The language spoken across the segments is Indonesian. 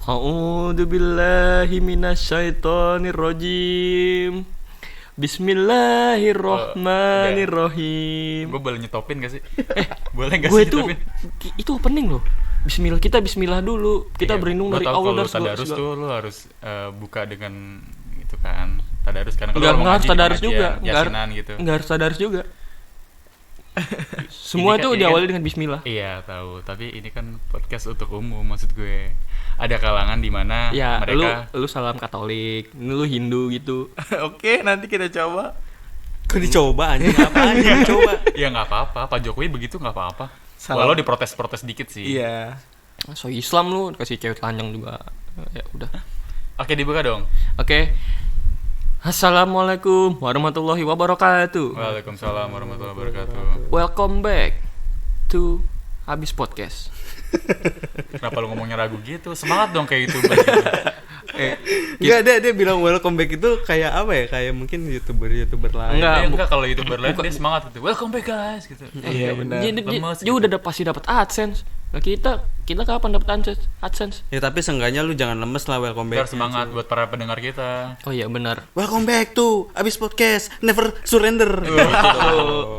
A'udzu billahi minasyaitonir rajim. Bismillahirrahmanirrahim. Gue boleh nyetopin gak sih? Boleh gak Gue sih itu nyetopin? itu opening loh. Bismillah dulu. Kita berlindung dari Allah dari tadarus tuh lu harus buka dengan itu kan. Tadarus kan. Enggak harus tadarus juga. Yasinan gitu. Enggak harus tadarus juga. Semua itu diawali dengan bismillah. Iya, tahu. Tapi ini kan podcast untuk umum, maksud gue. Ada kalangan di mana Ya, mereka lu salam Katolik, lu Hindu gitu. Oke, nanti kita coba. Kok dicoba anjing? Apaan yang coba? ya nggak apa-apa. Pak Jokowi begitu nggak apa-apa. Salam. Walau diprotes-protes dikit sih. Iya. So Islam lu kasih cewek telanjang juga. Ya udah. Oke, dibuka dong. Oke. Assalamualaikum warahmatullahi wabarakatuh. Waalaikumsalam warahmatullahi wabarakatuh. Welcome back to Habis Podcast. Kenapa lu ngomongnya ragu gitu? Semangat dong kayak YouTuber gitu. Enggak, dia bilang welcome back itu kayak apa ya? Kayak mungkin YouTuber lain. Enggak kalau YouTuber lain dia semangat gitu. Welcome back guys gitu. Iya, benar. Lemes Dia gitu. udah pasti dapat AdSense. Nah, kita kapan dapat AdSense? Ya tapi seenggaknya lu jangan lemes lah welcome Biar back. semangat buat para pendengar kita. Oh iya benar. Welcome back to Abis Podcast. Never surrender. Oh,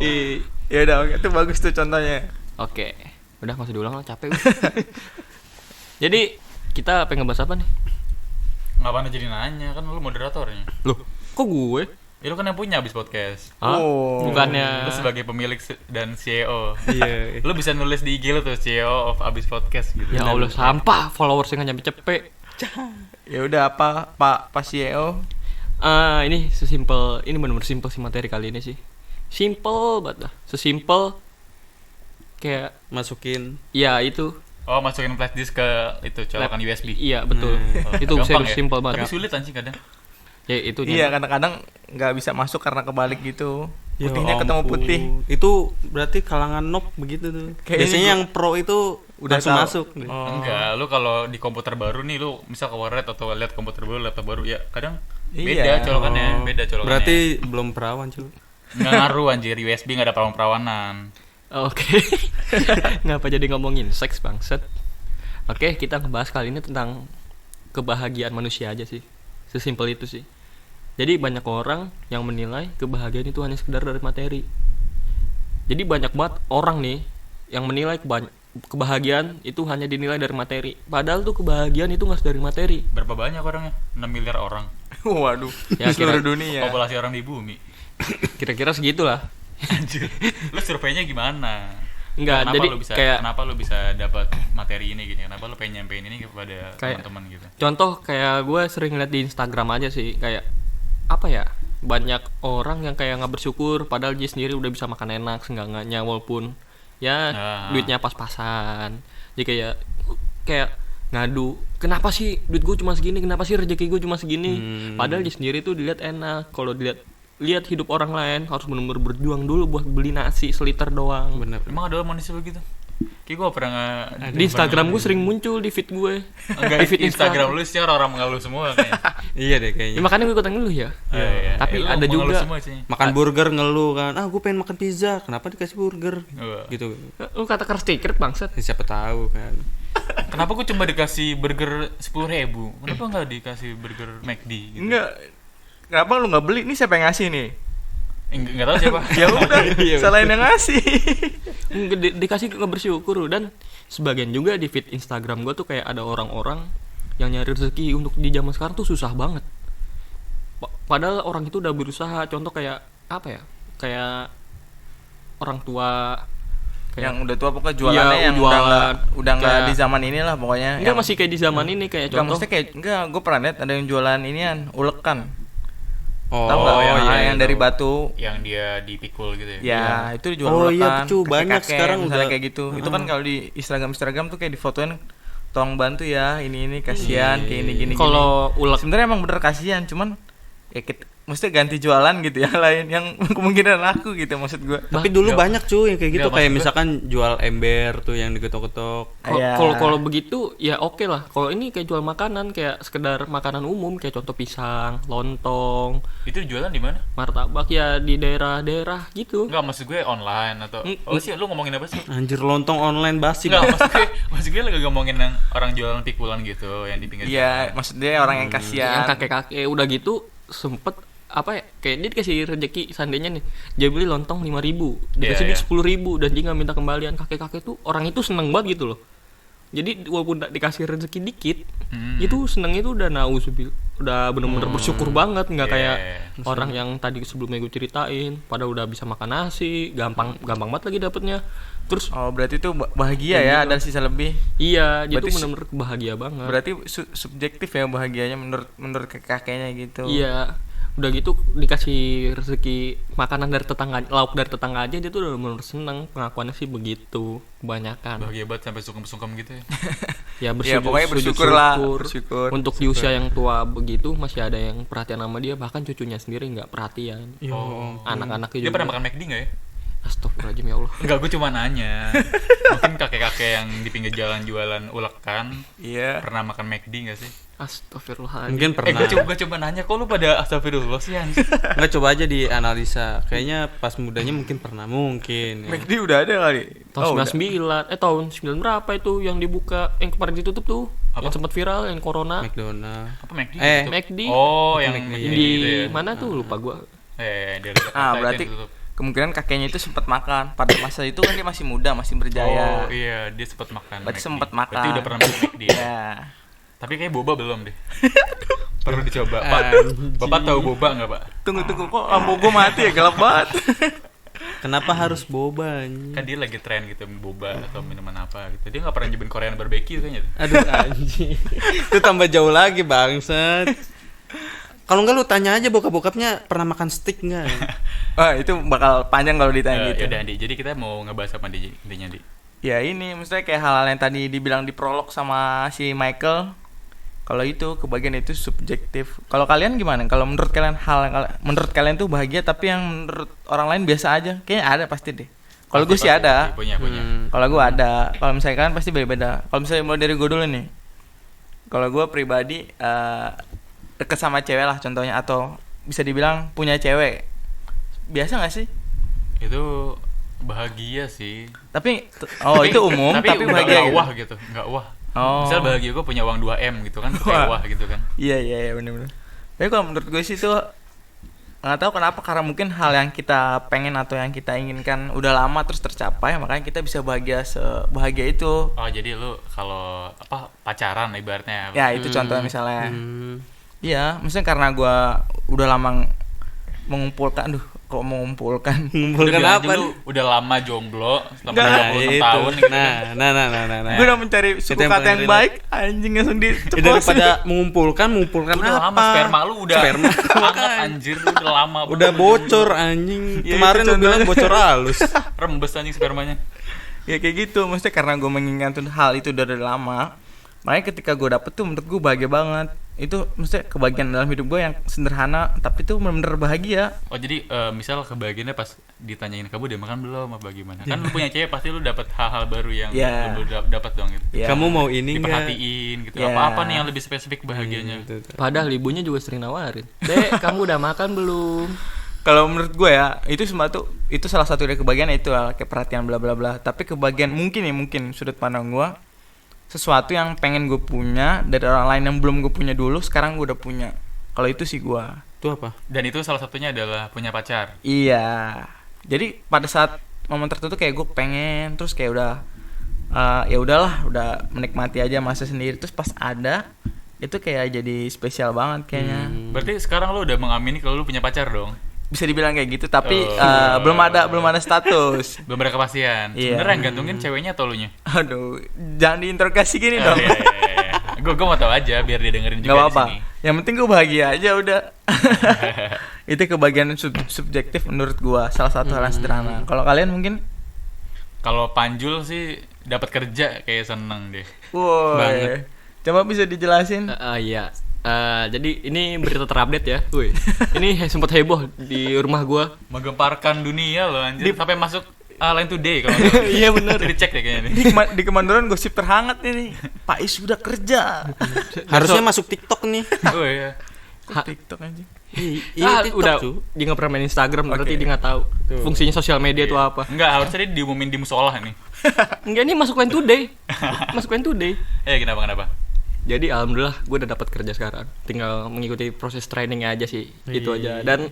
Ya udah, oke, itu bagus tuh contohnya. Oke. Udah masih diulang lah, capek gue. Jadi kita pengen ngebahas apa nih? Ngapain jadi nanya? Kan lu moderatornya. Loh, kok gue? Ya lu kan yang punya Abis Podcast. Hah? Oh. Bukannya Lu sebagai pemilik dan CEO. Iya. Lu bisa nulis di IG lu tuh CEO of Abis Podcast gitu. ya Allah sampah followersnya nggak nyampe cepet. Ya udah, apa Pak CEO? Ini sesimpel, ini benar-benar simpel sih materi kali ini sih. Simple banget dah. Sesimpel kayak Masukin. ya itu. Oh, masukin flash disk ke itu colokan USB. Iya, betul. Itu Gampang serius ya? simple Tapi banget. sulit anjing kadang. Ya itu Iya, kadang-kadang nggak bisa masuk karena kebalik gitu. Ya Putihnya ketemu ampun. putih. Itu berarti kalangan noob begitu tuh. Kayaknya Biasanya gua- yang pro itu Udah langsung tahu. masuk. Oh. Enggak, lu kalau di komputer baru nih lu misal ke warnet atau lihat komputer baru, laptop baru ya kadang Iya. beda colokannya, Oh. beda colokannya. Berarti belum perawan cuy. nggak ngaruh anjir, USB enggak ada perawan-perawanan. Oke. Ngapa jadi ngomongin seks bangsat? Oke, kita ngebahas kali ini tentang kebahagiaan manusia aja sih. Sesimpel itu sih. Jadi banyak orang yang menilai kebahagiaan itu hanya sekedar dari materi. Jadi banyak banget orang nih yang menilai kebahagiaan itu hanya dinilai dari materi. Padahal tuh kebahagiaan itu nggak dari materi. Berapa banyak orangnya? 6 miliar orang. Waduh. Ya, Seluruh kira- dunia. Populasi orang di bumi. Kira-kira segitulah. Anjir. Lu surveinya gimana? Enggak, kenapa jadi lu bisa kayak kenapa lu bisa dapat materi ini gini? Kenapa lu pengen nyampein ini kepada Kayak- teman-teman gitu? contoh kayak gue sering lihat di Instagram aja sih, kayak apa ya, banyak orang yang kayak nggak bersyukur padahal dia sendiri udah bisa makan enak seenggaknya, walaupun ya Nah. duitnya pas-pasan. Jadi kayak ngadu, kenapa sih duit gue cuma segini, kenapa sih rezeki gue cuma segini, padahal dia sendiri tuh dilihat enak. Kalau lihat hidup orang lain harus benar-benar berjuang dulu buat beli nasi seliter doang. Bener. Emang ada manusia begitu? Kayak gue pernah Di Instagram gue sering muncul di feed gue. Enggak, Di feed Instagram lu sih orang mengeluh semua kayaknya. Iya deh Ya, kayaknya. makanya gue ikutan ngeluh ya. Iya. Tapi Lu ada mengeluh juga semua sih. Makan burger ngeluh kan. Ah, gue pengen makan pizza. Kenapa dikasih burger? Wah. Gitu. Lu kata keras tiket bangsat. Siapa tahu kan. Kenapa gue cuma dikasih burger 10.000? Kenapa nggak dikasih burger McD gitu? Enggak. Kenapa lu nggak beli? Ini siapa yang ngasih nih? Enggak tahu siapa. Ya udah, salahin yang ngasih. Dikasih nggak bersyukur. Dan sebagian juga di feed Instagram gue tuh kayak ada orang-orang yang nyari rezeki untuk di zaman sekarang tuh susah banget. Padahal orang itu udah berusaha. Contoh kayak apa ya, kayak orang tua kayak, Yang udah tua pokoknya jualannya Iya, yang jualan. udah nggak Kayak- di zaman inilah pokoknya. enggak Yang- masih kayak di zaman ini, kayak Enggak, contoh maksudnya kayak enggak, gue pernah lihat ada yang jualan inian, ulekan. Oh, Tahu nggak? iya, yang dari batu. Yang dia dipikul gitu ya. Ya, itu dijual Oh, ulekan. iya, cu, kakek-kakek, banyak sekarang misalnya udah. kayak gitu. Itu kan kalau di Instagram tuh kayak difotoin, tolong bantu ya, ini kasihan, kayak ini gini. kalau ulek Sebenarnya emang bener kasihan, cuman ya mesti ganti jualan gitu yang lain yang kemungkinan laku gitu maksud gua. Tapi dulu Nggak- banyak cuy yang kayak gitu, nggak, kayak maksud misalkan jual ember tuh yang diketok-ketok. Iya. Kalau begitu ya oke lah. Kalau ini kayak jual makanan kayak sekedar makanan umum kayak contoh pisang, lontong, Itu jualan di mana? martabak ya di daerah-daerah gitu. Enggak, maksud gue online atau oh sih lu ngomongin apa sih? Anjir, lontong online basi. Enggak, maksud gue lagi ngomongin yang orang jualan pikulan gitu yang di pinggir Iya, jalan. maksud dia orang yang kasihan. Yang kakek-kakek udah gitu sempet apa ya kayak dia dikasih rezeki seandainya nih dia beli lontong 5.000 dikasih Iya, duit iya. 10.000 dan dia nggak minta kembalian. Kakek-kakek tuh orang itu seneng banget gitu loh. Jadi walaupun dikasih rezeki dikit itu seneng itu udah udah bener-bener bersyukur banget, nggak Iya, kayak iya. orang yang tadi sebelumnya gue ceritain pada udah bisa makan nasi gampang banget lagi dapetnya. Terus Oh, berarti itu bahagia ya, ada sisa lebih. iya jadi Berarti tuh bener-bener bahagia banget. Berarti subjektif ya bahagianya menurut kakeknya gitu. Iya, udah gitu dikasih rezeki makanan dari tetangga, lauk dari tetangga aja dia tuh udah bener seneng. Pengakuannya sih begitu kebanyakan. Bahagia banget sampai sungkem-sungkem gitu ya. Ya Ya, pokoknya bersyukur lah, bersyukur. Untuk di usia yang tua begitu masih ada yang perhatian sama dia, bahkan cucunya sendiri nggak perhatian. Oh. Anak-anaknya Dia juga. pernah makan McD enggak ya? Astagfirullahaladzim ya Allah. Enggak, gue cuma nanya. Mungkin kakek-kakek yang di pinggir jalan jualan ulekan Iya. pernah makan McD enggak sih? Astagfirullahaladzim. Mungkin pernah. Gue cuma nanya, kok lu pada astagfirullah sih anjir? Nggak, coba aja dianalisa. Kayaknya pas mudanya mungkin pernah, mungkin. Ya. McD udah ada kali. Tahun udah. 99, tahun 9 berapa itu yang dibuka, yang kemarin ditutup tuh, Apa? yang sempat viral, yang corona. McDonald. Apa McD? Eh, McD. Oh, yang McD. di gitu ya. mana tuh lupa gua. Dari Jakarta itu Berarti yang tutup. kemungkinan kakeknya itu sempat makan. Pada masa itu kan dia masih muda, masih berjaya. Oh iya, dia sempat makan. Berarti McD. sempat makan. Berarti udah pernah makan McD. Ya? Iya. Tapi kayak boba belum deh. Perlu dicoba. Pak, Anjing. Bapak tahu boba nggak, Pak? Tunggu kok lampu gua mati ya, gelap banget. Kenapa harus boba anjing? Kan dia lagi tren gitu boba atau minuman apa gitu. Dia nggak pernah nyobain Korean barbecue kayaknya. Aduh anjing. Itu tambah jauh lagi bangsat. Kalau enggak lu tanya aja bokap-bokapnya pernah makan steak enggak? Wah, itu bakal panjang kalau ditanya gitu. Yaudah, Andi. Jadi kita mau ngebahas apa Andi? Intinya, Andi. Ya ini maksudnya kayak hal-hal yang tadi dibilang di prolog sama si Michael. Kalau itu kebagian itu subjektif. Kalau kalian gimana? Kalau menurut kalian menurut kalian tuh bahagia tapi yang menurut orang lain biasa aja. Kayaknya ada pasti deh. Kalau gue sih Pasti, ada. Punya. Kalau gue ada. Kalau misalnya kalian pasti beda-beda. Kalau misalnya mulai dari gue dulu nih. Kalau gue pribadi deket sama cewek lah contohnya, atau bisa dibilang punya cewek. Biasa gak sih? Itu bahagia sih. Tapi itu umum tapi udah bahagia nggak gitu. wah gitu. Nggak wah. Oh. Misal bahagia gue punya uang 2M gitu kan. Wah. Kayak wah gitu kan. Iya benar-benar. Tapi kalau menurut gue sih itu nggak tahu kenapa, karena mungkin hal yang kita pengen atau yang kita inginkan udah lama terus tercapai, makanya kita bisa bahagia sebahagia itu. Oh, jadi lu kalau apa pacaran ibaratnya. Ya itu contohnya misalnya. Hmm. Iya, maksudnya karena gue udah lama mengumpulkan, mengumpulkan. Mengumpulkan Udah bilang apa? aja lu udah lama jomblo selama Nggak. 26 tahun gitu. Nah. Gue udah mencari suku Itu yang kata yang paling baik, anjing langsung Ya, diceplos. daripada mengumpulkan Udah apa? lama sperma lu udah Sperma. hangat anjir, lu udah lama Udah banget. bocor anjing. Ya, Kemarin itu lu bilang contohnya. bocor halus. Rembes anjing spermanya. Ya kayak gitu, maksudnya karena gue menginginkan hal itu dari lama, makanya ketika gue dapet tuh menurut gue bahagia banget. Itu maksudnya kebahagiaan dalam hidup gue yang sederhana tapi tuh benar-benar bahagia. Oh, jadi misal kebahagiaannya pas ditanyain kamu udah makan belum apa gimana? Kan lu punya cewek pasti lu dapat hal-hal baru yang Ya. lu dapat dong gitu. Ya. Kamu mau ini enggak? Diperhatiin gitu. Ya. Apa-apa nih yang lebih spesifik bahagianya? Padahal ibunya juga sering nawarin. Dek, kamu udah makan belum? Kalau menurut gue ya, itu semua tuh itu salah satu dari kebahagiaan itu kayak perhatian bla bla bla. Tapi kebahagiaan mungkin sudut pandang gue, sesuatu yang pengen gue punya dari orang lain yang belum gue punya dulu, sekarang gue udah punya. Kalau itu sih gue. Itu apa? Dan itu salah satunya adalah punya pacar. Iya. Jadi pada saat momen tertentu kayak gue pengen, terus kayak udah ya udahlah, udah menikmati aja masa sendiri. Terus pas ada itu kayak jadi spesial banget kayaknya. Berarti sekarang lu udah mengamini kalau lu punya pacar dong. Bisa dibilang kayak gitu, tapi Oh. belum ada status. Belum ada kepastian. Iya. Sebenarnya yang gantungin ceweknya atau lunya? Aduh, jangan diinterogasi gini dong. Gue mau tahu aja biar dia dengerin juga Gak di apa-apa. sini. Yang penting gue bahagia aja udah. Itu kebahagiaan subjektif menurut gua, salah satu hal yang sederhana. Kalau kalian mungkin Kalau Panjul sih dapat kerja kayak seneng deh. woi. Banget. Coba bisa dijelasin? Iya. Jadi ini berita terupdate ya. Woi. Ini sempat heboh di rumah gua. Menggemparkan dunia loh anjir. Sampai masuk Line Today kalau nggak salah. Iya benar. Jadi cek deh kayaknya nih. Di Kemandoran gosip terhangat ini. Pak Is sudah kerja. Harusnya masuk TikTok nih. Oh iya. Kok TikTok anjing. Ah, TikTok, udah cu. dia nggak pernah main Instagram berarti Oke. dia nggak tahu fungsinya sosial media itu apa. Enggak, harusnya dia diumumin di musola nih. Enggak, ini masuk Line Today. Masuk Line Today. Kenapa? Jadi alhamdulillah gue udah dapat kerja sekarang. Tinggal mengikuti proses trainingnya aja sih. Itu aja. Dan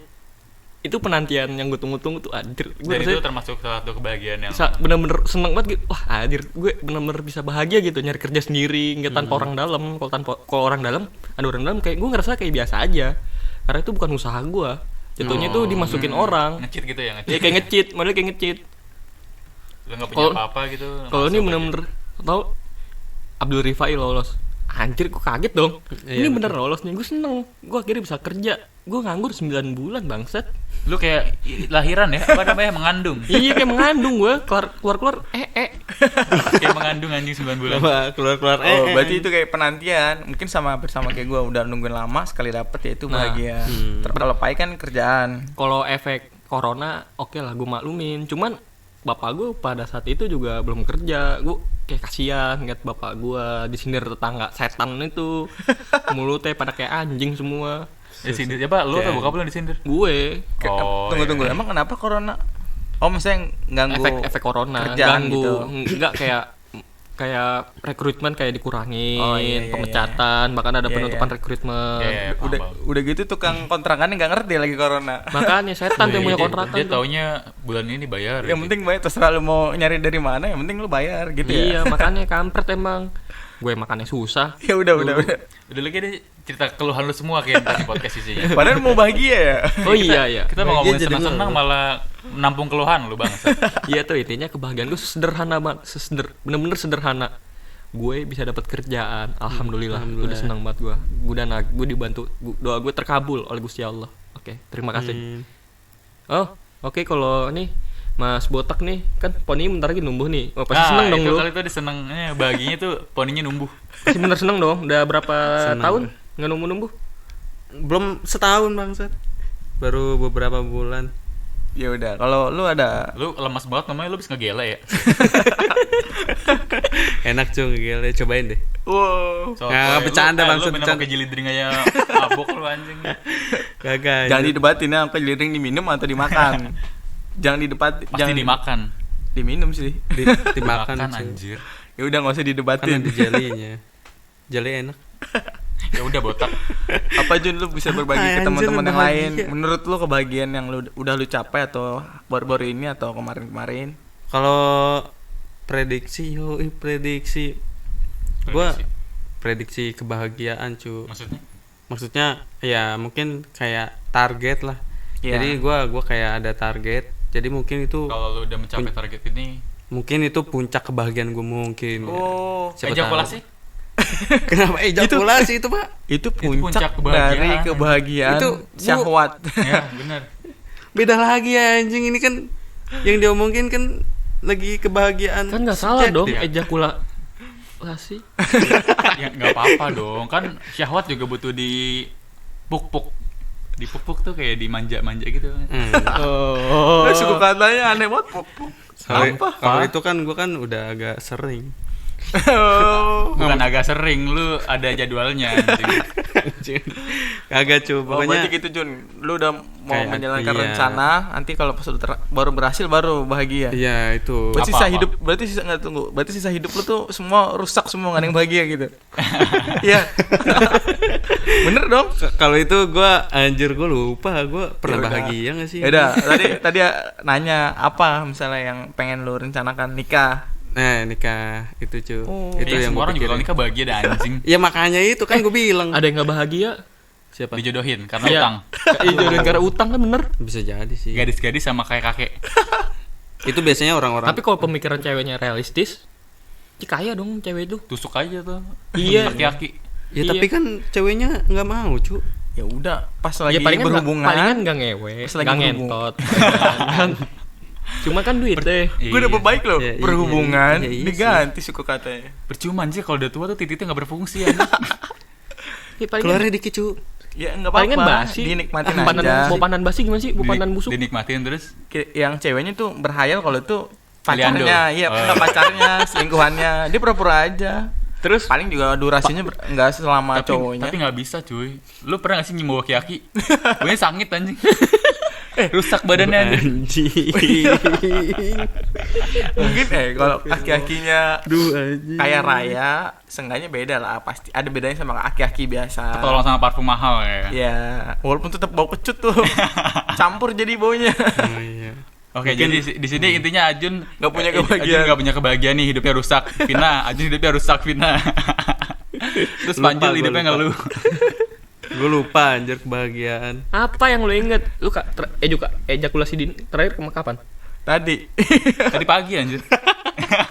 itu penantian yang gue tunggu-tunggu tuh anjir. Gue Dan itu termasuk salah satu kebahagiaan yang bener-bener seneng banget gitu. Wah anjir, gue bener-bener bisa bahagia gitu nyari kerja sendiri, nggak tanpa orang dalam. Kalau orang dalam, ada orang dalam kayak gue ngerasa kayak biasa aja. Karena itu bukan usaha gue. Jatuhnya tuh dimasukin orang. nge-cheat gitu ya, Ya kayak nge-cheat, model kayak nge-cheat. Lu enggak punya Kalau- apa-apa gitu. Kalau ini masuk bener-bener tau Abdul Rifai lolos. Anjir gue kaget dong. Iya, Ini bener lolos nih, gue seneng. Gue akhirnya bisa kerja. Gue nganggur 9 bulan bangsat. aja. Lu kayak lahiran ya, apa namanya, mengandung. Iya kayak mengandung gue, keluar Kayak mengandung anjing 9 bulan. Keluar-keluar Oh, berarti itu kayak penantian. Mungkin bersama kayak gue udah nungguin lama, sekali dapet ya itu Nah, bahagia. Kalau Pai kan kerjaan. Kalau efek corona oke lah gue maklumin. Cuman bapak gue pada saat itu juga belum kerja. Gue kayak kasihan ngeliat bapak gue disindir tetangga setan itu. Mulutnya pada kayak anjing semua. Disindir siapa? Lu atau bokap lu yang disindir? Gue Oh, Tunggu. iya. Emang kenapa corona? Oh, maksudnya ganggu efek corona kerjaan ganggu gitu. enggak kayak rekrutmen kayak dikurangin, Oh, iya, pemecatan, bahkan ada Iya, penutupan iya. rekrutmen. Iya, paham, Udah paham. udah gitu tukang kontrakannya nggak ngerti lagi corona. Makanya setan tuh yang punya Dia- kontrakan Dia tuh. taunya bulan ini bayar. Yang gitu. penting bayar, terserah lu mau nyari dari mana, yang penting lu bayar gitu Iya, ya. makanya kampret emang. Gue makannya susah. Ya udah. Udah lagi deh cerita keluhan lu semua kayak tadi podcast isinya. Padahal mau bahagia ya. Oh iya iya. Kita mau Bahagia ngomongin jadi senang-senang lu. malah menampung keluhan lu bangsa. Iya tuh intinya kebahagiaan gue sederhana banget, bener-bener sederhana. Gue bisa dapat kerjaan, alhamdulillah. Udah senang banget gue. Gue dibantu, doa gue terkabul oleh Gusti Allah. Oke, terima kasih. Oh, oke kalau nih Mas Botak nih kan poni bentar lagi numbuh nih. Oh, pasti seneng dong itu lu. kali itu disenengnya bahagianya tuh poninya numbuh. Pasti bener seneng dong. Udah berapa Seneng. tahun nggak numbuh? Belum setahun bangsat. Baru beberapa bulan. Ya udah, kalau lu ada Lu lemas banget namanya, lu bisa ngegele ya. Enak cuy, gile, cobain deh. wow. Nggak, bercanda, Lu maksud minum bercanda. pakai jilidring aja mabok lu anjing. Kagak. Jangan didebatin ya, apa jeliring diminum atau dimakan. Jangan didebat, Pasti jangan dimakan. diminum sih. dimakan Makan cuy. anjir. Ya udah nggak usah Kan didebatin. ada jelinya. Jeli enak. Ya udah botak. Apa Jun, lu bisa berbagi ke Anjir, teman-teman yang lain? bahagia. Menurut lu kebahagiaan yang udah lu capai atau baru-baru ini atau kemarin-kemarin? Kalau prediksi, prediksi. Gua prediksi kebahagiaan cuy. Maksudnya? Maksudnya ya mungkin kayak target lah. Iya. Jadi gua kayak ada target. Jadi mungkin itu Kalau lu udah mencapai target ini, mungkin itu puncak kebahagiaan gue mungkin. Oh, Siapa ejakulasi? tahu. Kenapa ejakulasi itu, Pak? itu puncak puncak kebahagiaan. dari kebahagiaan Itu syahwat. Ya, benar. Beda lagi ya anjing, ini kan yang diomongin kan lagi kebahagiaan. Kan nggak salah dong ya. ejakulasi. Ya enggak apa-apa dong. Kan syahwat juga butuh di puk-puk. Di puk-puk tuh kayak dimanja-manja gitu. Oh. Suku katanya aneh banget. Kalau itu kan gue kan udah agak sering. Bukan agak sering, lu ada jadwalnya anjing. Kagak cuy, Oh, pokoknya berarti gitu Jun. Lu udah mau Kayak, menjalankan iya. rencana, nanti kalau pas udah baru berhasil baru bahagia. iya itu. Berarti Apa-apa? sisa hidup, berarti sisa hidup lu tuh semua rusak semua, gak ada yang bahagia gitu. Iya. Bener dong. Kalau itu gue anjir, gue lupa, gue pernah Yaudah. bahagia gak sih? Yaudah, tadi nanya apa misalnya yang pengen lu rencanakan nikah. Nah nikah itu cuy. Oh. Itu Ya, yang semua gue orang juga kalau pikirin. nikah bahagia dah anjing. Ya makanya itu kan gue bilang. Ada yang nggak bahagia? Siapa? Dijodohin karena Iya. utang. Iya, karena utang kan bener. Bisa jadi sih. Gadis-gadis sama kayak kakek. Itu biasanya orang-orang. Tapi kalau pemikiran ceweknya realistis, ya kaya dong cewek itu. Tusuk aja tuh. Iya. Aki-aki. ya iya. tapi kan ceweknya nggak mau cuy. Ya udah, pas lagi Ya palingan berhubungan. palingan nggak ngewe, Pas lagi nggak berhubung. ngentot. Cuma kan duit deh. Gue udah baik loh, Iya, iya, berhubungan iya, iya, iya diganti suku katanya. Percuma anjir kalau udah tua tuh titiknya enggak berfungsi anjing. palingan Keluarnya dikit cu. Ya enggak palingan apa-apa. basi. Dinikmatin Pandan, aja. mau pandan basi gimana sih? Mau pandan busuk? Dinikmatin terus. Yang ceweknya tuh berhayal kalau itu Liando. pacarnya, iya, Oh. enggak pacarnya, selingkuhannya. Dia pura-pura aja. Terus Paling juga durasinya enggak selama cowoknya. Tapi nggak bisa cuy. Lu pernah nggak sih nyium aki-aki? Gue sangit anjing. Rusak badannya anjing. Mungkin kalau aki-akinya Duh anjing. kayak raya, seenggaknya beda lah. Pasti ada bedanya sama aki-aki biasa. Tolong sama parfum mahal ya. Ya, walaupun tetap bau kecut tuh. Campur jadi baunya. Oh, iya. Oke, jadi di sini intinya Ajun Nggak punya Ajun kebahagiaan. nggak punya kebahagiaan nih, hidupnya rusak. Vina, Ajun hidupnya rusak, Vina. Terus Lupa, Panjul gua hidupnya lupa. ngeluh. Gue lupa anjir kebahagiaan. apa yang lu inget? Lu juga ejakulasi dini terakhir kapan? Tadi. Tadi pagi anjir.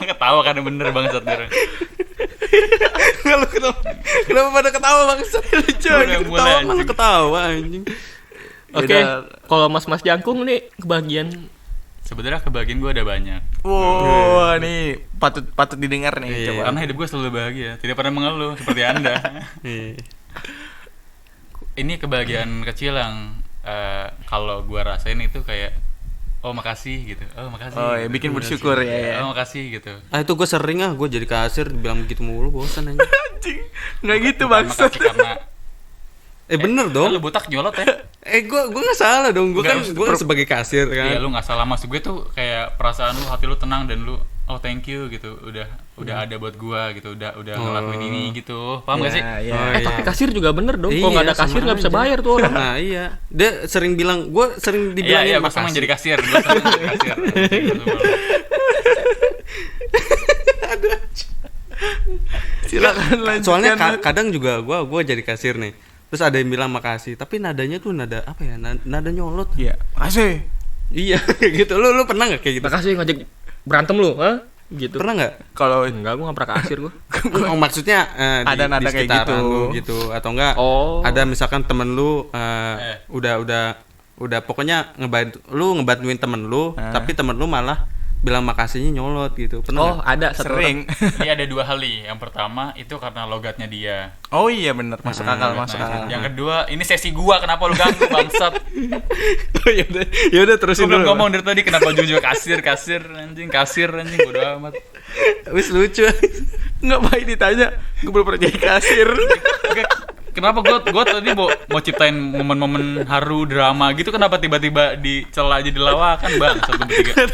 Ketawa kan bener banget saat dia. Enggak lu kenapa pada ketawa bangsat? Lucu Udah anjing mulai, ketawa malah anjing. ketawa anjing. Oke, Beda. kalau mas-mas jangkung nih kebahagiaan Sebenarnya kebahagiaan gue ada banyak. Wow, nih patut didengar nih. Iya. Coba. Karena hidup gue selalu bahagia, tidak pernah mengeluh seperti Anda. Iya. Ini kebahagiaan kecil yang kalau gue rasain itu kayak oh makasih gitu. Oh makasih. Oh, ya gitu. bikin bersyukur ya. Oh makasih gitu. Ah itu gue sering gue jadi kasir bilang begitu mulu bosan anjing. Anjing. Enggak gitu, Bukan Bangsat. makasih karena Bener lu dong. botak nyolot ya. Gue nggak salah dong. Gue kan Nggak, gue kan sebagai kasir kan. Iya lu nggak salah, maksud gue tuh kayak perasaan lu, hati lu tenang dan lu oh thank you gitu, udah ada buat gua gitu, udah ngelakuin ini gitu, paham gak sih? Ya, Oh, ya. iya. tapi kasir juga bener dong. Kalau Iya, nggak ada kasir sama nggak bisa aja. bayar tuh orang. Nah iya. Dia sering bilang, gue sering Iya dibilangin iya, gue senang makasih. jadi kasir, gue senang jadi kasir. Silakan lanjutkan. Soalnya kadang juga gue jadi kasir nih. Terus ada yang bilang makasih, tapi nadanya tuh nada apa ya? Nada nyolot. Iya, makasih. Iya, kayak gitu. Lu pernah nggak kayak gitu? Makasih ngajak berantem lu, ha? Gitu. Pernah nggak? Kalau Enggak, gua nggak pernah kasir gua. Oh maksudnya Ada nada kayak sekitaran gitu. lu gitu atau enggak? Oh. Ada misalkan temen lu udah pokoknya ngebantuin temen lu, tapi temen lu malah bilang makasihnya nyolot gitu. Pernah Oh, nggak? ada satu sering. Ini ada dua hal nih. Yang pertama itu karena logatnya dia. Oh iya bener, masuk akal, masuk Nah, akal. yang kedua, ini sesi gua, kenapa lu ganggu bangsat? Ya udah terusin Gue belum dulu. ngomong dari tadi, kenapa juga kasir anjing bodo amat. Wis lucu. Enggak baik ditanya, gue belum pernah jadi kasir. Kenapa gue tadi mau ciptain momen-momen haru drama gitu, kenapa tiba-tiba dicela aja dilawakan bang satu bertiga.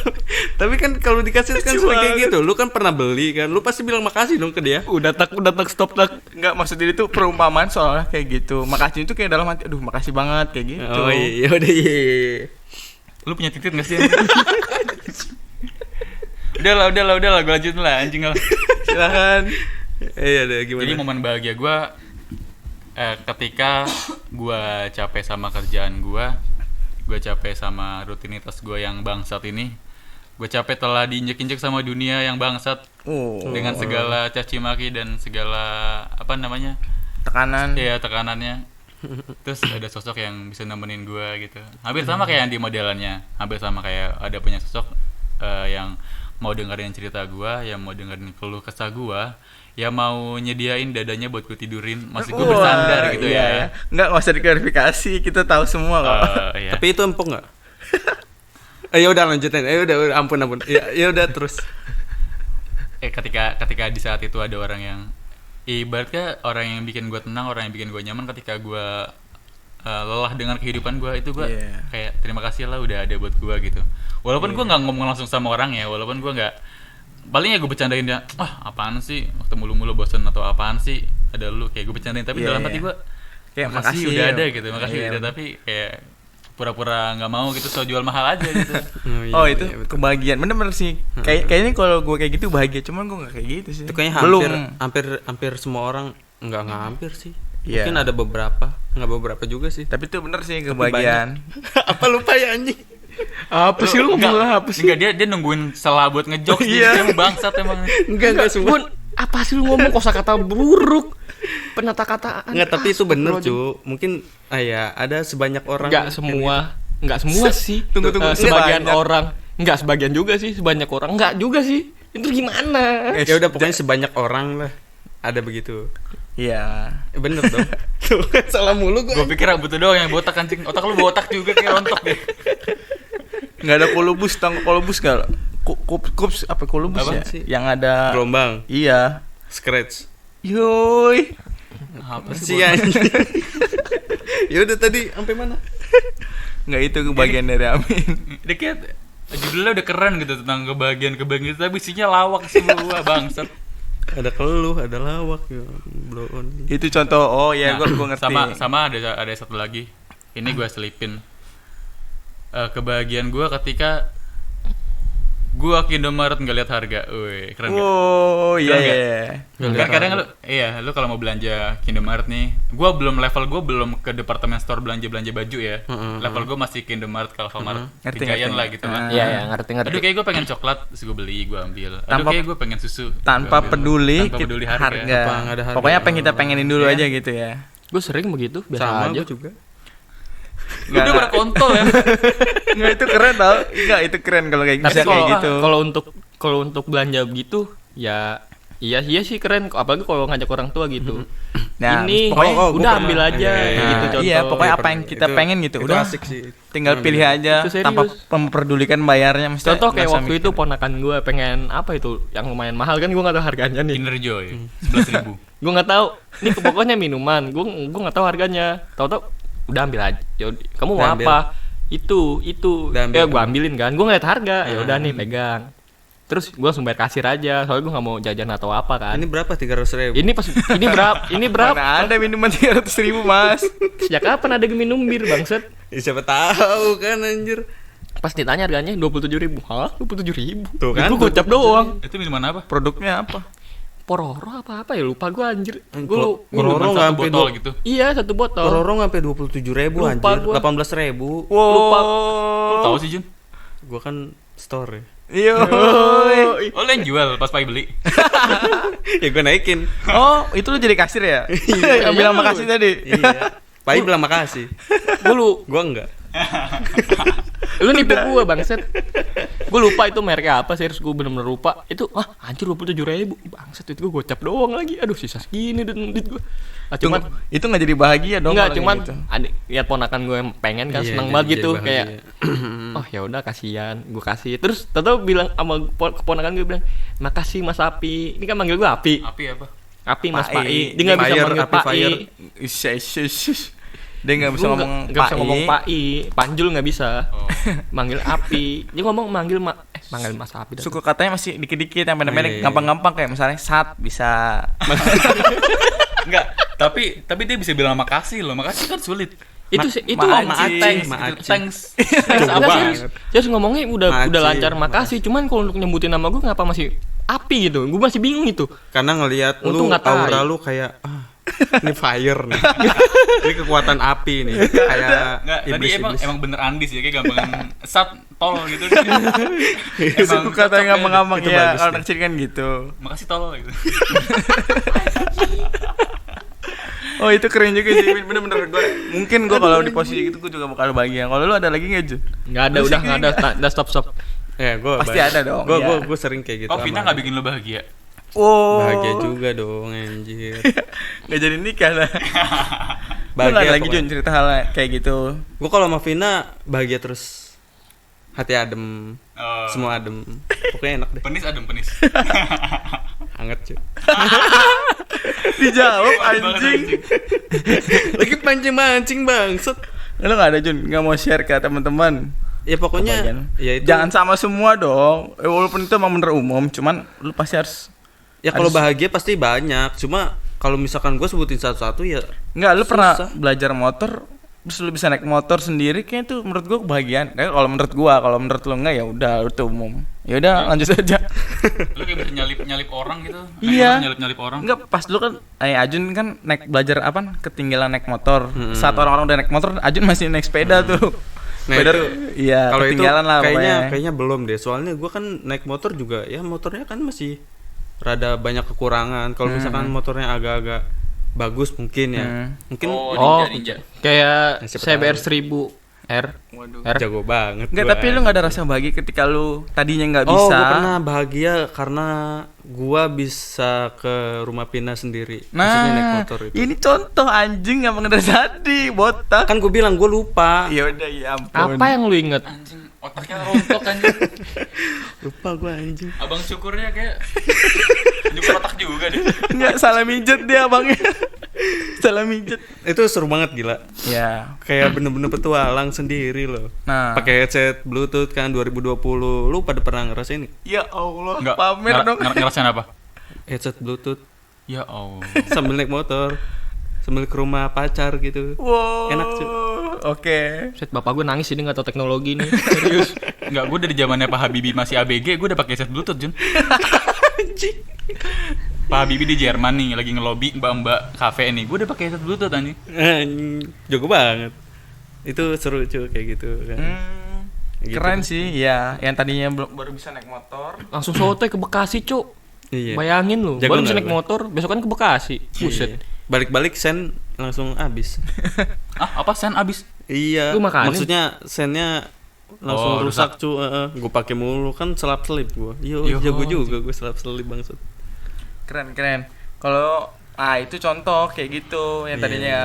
Tapi kan kalau dikasih kan Lucu sering kayak banget. gitu. Lu kan pernah beli kan. Lu pasti bilang makasih dong ke dia. udah tak stop tak. Enggak, maksud diri itu perumpamaan soalnya kayak gitu. Makasih itu kayak dalam hati, aduh makasih banget kayak gitu. Oh iya, udah iya. Lu punya titit gak sih? Udahlah, gue lanjutin lah anjing lah. Silakan. Iya deh gimana? Jadi momen bahagia gue ketika gue capek sama kerjaan gue capek sama rutinitas gue yang bangsat ini, gue capek telah diinjek-injek sama dunia yang bangsat Oh, dengan segala caci maki dan segala apa namanya tekanan. ya tekanannya. Terus ada sosok yang bisa nemenin gue gitu, hampir sama kayak yang di modelannya, hampir sama kayak ada punya sosok yang mau dengerin cerita gue, yang mau dengerin keluh kesah gue, ya mau nyediain dadanya buat gue tidurin, masih gue bersandar gitu ya. Enggak usah diklarifikasi, kita tahu semua kok. Iya. Tapi itu empuk nggak? Ya udah lanjutin. Udah ampun. Ya udah terus. Ketika di saat itu ada orang yang ibaratnya orang yang bikin gue tenang, orang yang bikin gue nyaman ketika gue lelah dengan kehidupan gue, itu gue Iya. kayak terima kasih lah udah ada buat gue gitu. Walaupun gue nggak ngomong langsung sama orang ya, walaupun gue nggak, paling ya gue bercandain dia, apaan sih ketemu mulu bosan atau apaan sih ada lu, kayak gue bercandain, tapi Iya, dalam hati iya. gue Kayak makasih udah ada gitu, makasih Iya. udah, tapi kayak pura-pura nggak mau gitu, so jual mahal aja gitu. Oh itu iya, betul. kebahagiaan, bener-bener sih. Kayaknya kalau gue kayak gitu bahagia, cuman gue nggak kayak gitu sih. Itu kayaknya hampir semua orang nggak hampir sih. Iya. Mungkin ada beberapa, nggak beberapa juga sih. Tapi itu bener sih kebahagiaan. Apa lupa ya anjing? Apa sih lu ngomong apa sih? Enggak, dia nungguin salah buat ngejokes, Iya. dia bangsat emang. Enggak semua. Bun, apa sih lu ngomong kosakata buruk? Penata-kataan. Enggak, tapi itu bener, astagfirullahaladzim. cu. Mungkin ya ada sebanyak orang. Enggak semua. Enggak semua sih. Tunggu, Sebagian sebanyak. orang. Enggak sebagian juga sih, sebanyak orang. Enggak juga sih. Itu gimana? Ya udah pokoknya sebanyak orang lah. Ada begitu. Iya. Bener dong. Tuh kan salah mulu Gue gue. pikir rambut lu doang yang botak anjing. Otak lu botak juga kayak rontok deh. Nggak ada kolobus, tang kolobus nggak? Kups apa kolobus Apa ya? sih? Yang ada. Gelombang, Iya. scratch. Yoi. Apa Si sih? anjing. Ya udah tadi sampai mana? Nggak itu kebagian dari Amin. Dia kayak judulnya udah keren gitu tentang kebahagiaan tapi isinya lawak semua bangsat. Ada keluh, ada lawak ya, blow on. Itu contoh. Oh ya, Nah, gua ngerti. sama ada satu lagi. Ini gue selipin. Kebahagiaan gue ketika gue ke Indomaret nggak lihat harga. Wih, keren gak? Oh iya Keren iya. nggak? Kan kadang lu kalau mau belanja ke Indomaret nih, gue belum ke departemen store belanja baju ya. Level gue masih ke Indomaret, ke Alfamart, Ngerti, ke Giant ngerti. lah gitu kan. Iya ya, ngerti. Aduh kayak gue pengen coklat, terus gue beli, gue ambil. Aduh Tanpa- kayak gue pengen susu, Tanpa gua ambil. peduli, Tanpa peduli harga. Apa nggak ada harga? Pokoknya apa yang kita pengenin dulu Iya. aja gitu ya. Gue sering begitu, biasa Sama aja. gue juga. Udah pada kontol ya. Nggak itu keren tau. Enggak itu keren kalau kayak Tapi bisa kayak kalau gitu. kalau untuk belanja begitu ya iya sih keren, apalagi kalau ngajak orang tua gitu. Nah, Ini pokoknya gua udah pernah. ambil aja Iya, gitu Nah, contoh. iya, pokoknya apa yang kita Itu- pengen gitu. itu Udah asik sih. tinggal pilih aja Itu serius. tanpa memperdulikan bayarnya. Mesti Contoh nggak kayak usah waktu mikir. itu ponakan gue pengen apa itu yang lumayan mahal kan, gue nggak tahu harganya nih. Kinder Joy 11.000. Gue nggak tahu. Ini pokoknya minuman. Gue nggak tahu harganya. Tahu-tahu udah ambil aja. Yaudah, kamu mau Udah ambil. apa? Itu. Udah ambil. Gue ambilin kan. Gue ngeliat harga. Ya udah nih pegang. Terus gue langsung bayar kasir aja. Soalnya gue nggak mau jajan atau apa kan. Ini berapa? 300.000. Ini pas ini berapa? Ini berapa? Mana ada minuman 300.000 mas. Sejak kapan ada minum bir bangset? Ya, siapa tahu kan anjir. Pas ditanya harganya 27.000. Hah? 27.000? Tuh kan, Gue gocap doang. Itu minuman apa? Produknya apa? Pororo apa ya, lupa gue anjir. Gue Pororo Minuman nggak satu sampai botol dua- gitu. iya, satu botol. Pororo sampai 27.000 Lupa anjir. gua. 18.000. Lupa. Lu tahu sih Jun? Gua kan store ya. Yo. Oh lu yang jual pas Pai beli. Ya gua naikin. Oh, itu lu jadi kasir ya? Yang bilang makasih tadi. Iya. Pai bilang makasih. Gua enggak. Lu nipu gue bangset. Gue lupa itu mereknya apa, serius gue bener-bener lupa. Itu anjir 27.000 bangset, itu gue gocap doang lagi. Aduh sisa segini duit gue. Nah, cuman Itu nggak jadi bahagia dong. enggak, kalau cuman kayak gitu. adik lihat ponakan gue yang pengen kan, Iya, seneng jadi- banget jadi gitu bahagia. kayak oh ya udah kasihan, gue kasih. Terus tahu bilang sama keponakan gue bilang, "Makasih Mas Api." Ini kan manggil gue Api. Api apa? Api Mas Pai. Pai. Dia nggak bisa Fire, manggil Api Pai. Fire. Ish. Dia nggak bisa Gua ngomong nggak bisa Pai. ngomong Pai. Panjul nggak bisa. Oh. Manggil Api. Dia ngomong manggil manggil Mas Api. dah. Suku katanya masih dikit-dikit yang pendek-pendek, Oh, iya. gampang-gampang kayak misalnya Sat bisa. Enggak, tapi dia bisa bilang makasih loh. Makasih kan sulit. Itu sih itu Maacing. thanks. Itu thanks. Enggak, Coba. serius ngomongnya udah Maacing, lancar makasih. Cuman kalau untuk nyebutin nama gue ngapa masih Api gitu. Gue masih bingung itu. Karena ngelihat Untung lu nggak tai. aura lu kayak ini fire nih. Ini kekuatan api nih. Kayak Enggak, tadi iblis-iblis. emang bener Andis ya, kayak gampangan sat tol gitu. Suku kata yang gampang-gampang Itu ya. bagus Kalau deh. anak kecil kan gitu. Makasih tol gitu. Oh itu keren juga sih, bener-bener gue. Mungkin gue kalau di posisi gitu gue juga bakal bahagia. Kalau lu ada lagi nggak Jun? Enggak ada, udah enggak ada. Udah stop. Ya, gua Pasti ada dong, Gua iya. sering kayak gitu. Oh, Vina sama- enggak bikin lo bahagia? Oh. Bahagia juga dong anjir. Nggak jadi nikah lah. Lu Bahagia nggak ada lagi pokoknya. Jun cerita hal kayak gitu. Gua kalau sama Vina bahagia terus. Hati adem, Oh. semua adem. Pokoknya enak deh. Penis adem penis. Hangat cuy. Dijawab Banget, anjing. Lagi pancing-mancing bangset. Lu nggak ada Jun, nggak mau share ke teman-teman. Ya pokoknya Kebagian. ya itu. Jangan sama semua dong. Walaupun itu emang bener umum, cuman lu pasti harus. Ya kalau harus- bahagia pasti banyak. Cuma kalau misalkan gue sebutin satu-satu ya Nggak, lu pernah Susah. belajar motor, terus lu bisa naik motor sendiri, kayaknya itu menurut gua kebahagiaan. Kalau menurut gua, kalau menurut lu enggak ya udah itu umum. Ya udah lanjut aja. Lu kayak bisa nyalip orang gitu. Iya. Nyalip nyalip orang. Enggak, pas dulu kan Ajun kan naik belajar apa ketinggalan naik motor. Hmm. Saat orang-orang udah naik motor, Ajun masih naik sepeda tuh. Nah, Sepeda itu, iya, kalau itu ketinggalan lah kayaknya pokoknya. kayaknya belum deh. Soalnya gue kan naik motor juga ya motornya kan masih rada banyak kekurangan. Kalau misalkan motornya agak-agak bagus mungkin ya. Hmm. Mungkin Oh, Ninja. kayak Ya, siapa CBR tahu. 1000 R. Waduh. R. jago banget. Enggak, gua. tapi lu enggak ada rasa bahagia ketika lu tadinya enggak Oh, bisa. gue pernah bahagia karena gua bisa ke rumah Pina sendiri. Maksudnya naik Nah, motor itu. ini contoh anjing yang mengenai tadi, botak. Kan gua bilang gua lupa. Ya udah, ya ampun. Apa yang lu inget? Anjing, otaknya rontok anjing. Lupa gua anjing. Abang syukurnya kayak juga otak juga deh. Enggak, salah mijet dia abangnya. Salah mijet. Itu seru banget gila. Ya. Kayak bener-bener petualang sendiri loh. Nah. Pakai headset Bluetooth kan 2020. Lu pada pernah ngerasain nih? Ya Allah, Enggak, pamer dong. ngerasain apa? Headset Bluetooth Ya Allah. sambil naik motor, sambil ke rumah pacar gitu. Wow. Enak, cuy. Oke. Set, bapak gue nangis ini nggak tahu teknologi nih. Serius. Enggak, gue dari zamannya Pak Habibie masih ABG, gue udah pakai headset Bluetooth, Jun. Pak Habibie di Jerman nih lagi ngelobi mbak-mbak kafe nih. Gue udah pakai headset Bluetooth anjing. Jago banget. Itu seru cuy kayak gitu kan. Gitu. Keren sih, ya. Yang tadinya baru bisa naik motor. Langsung sotoy ke Bekasi, Cuk. Iya. Bayangin lu, Jago baru bisa nggak naik lu? motor, besok kan ke Bekasi. Buset. Iya. Balik-balik sen langsung habis. Ah, apa sen abis? Iya. Lu makanin? Maksudnya sennya langsung Oh, rusak cuy. Gue pakai mulu kan selap-selip gue. Yo, Yo, jago juga gue selap-selip bangsat. Keren. Kalau itu contoh kayak gitu yang Iya. tadinya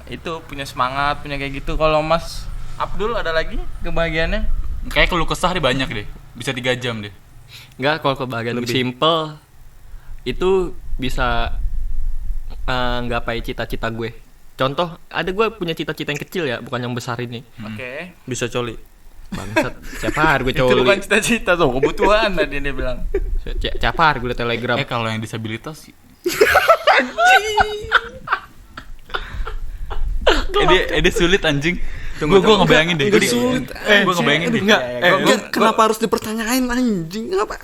itu punya semangat, punya kayak gitu. Kalau Mas Abdul ada lagi kebahagiaannya? Kayak keluh kesah deh banyak deh. Bisa 3 jam deh. Enggak, kalau kebahagiaan gue Lebih. simple itu bisa nggapai cita-cita gue. Contoh, ada gue punya cita-cita yang kecil ya, bukan yang besar ini. Oke. Bisa coli. Bangsat, siapa hari gue Itu bukan coli. cita-cita tuh, kebutuhan tadi dia bilang. Siapa hari gue liat telegram. Kalau yang disabilitas Ede sulit anjing. Gue ngebayangin deh. Enggak sulit. Gue ngebayangin deh. Enggak, Kenapa harus dipertanyain anjing? Apa?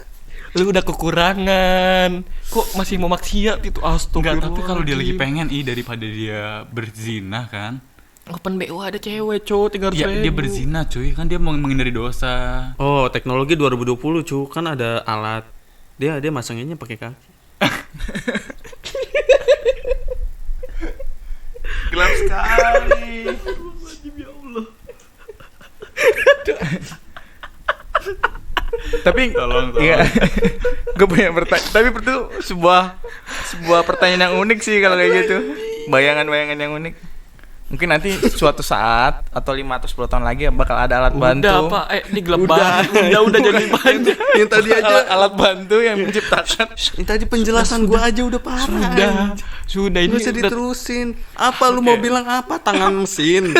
lu udah kekurangan. Kok masih mau maksiat itu? Enggak, Astagfirullah. tapi kalau dia lagi pengen daripada dia berzina kan. open BO ada cewek, Cuk, 300 Ya dia ribu. berzina cuy, kan dia mau menghindari dosa. Oh, teknologi 2020 cu, kan ada alat. Dia masanginnya pakai kaki. Gelap sekali. Tapi Tolong. iya. Gue punya pertanyaan. Tapi itu sebuah pertanyaan yang unik sih kalau kayak gitu. Bayangan-bayangan yang unik. Mungkin nanti suatu saat atau 5 atau 10 tahun lagi bakal ada alat bantu. Udah, Pak. Ini gelap banget. Udah jadi panjang. Yang tadi aja alat bantu yang menciptakan. yang tadi penjelasan gua aja udah parah. Sudah ini Nggak usah udah diterusin. Apa lu mau bilang apa? Tangan mesin.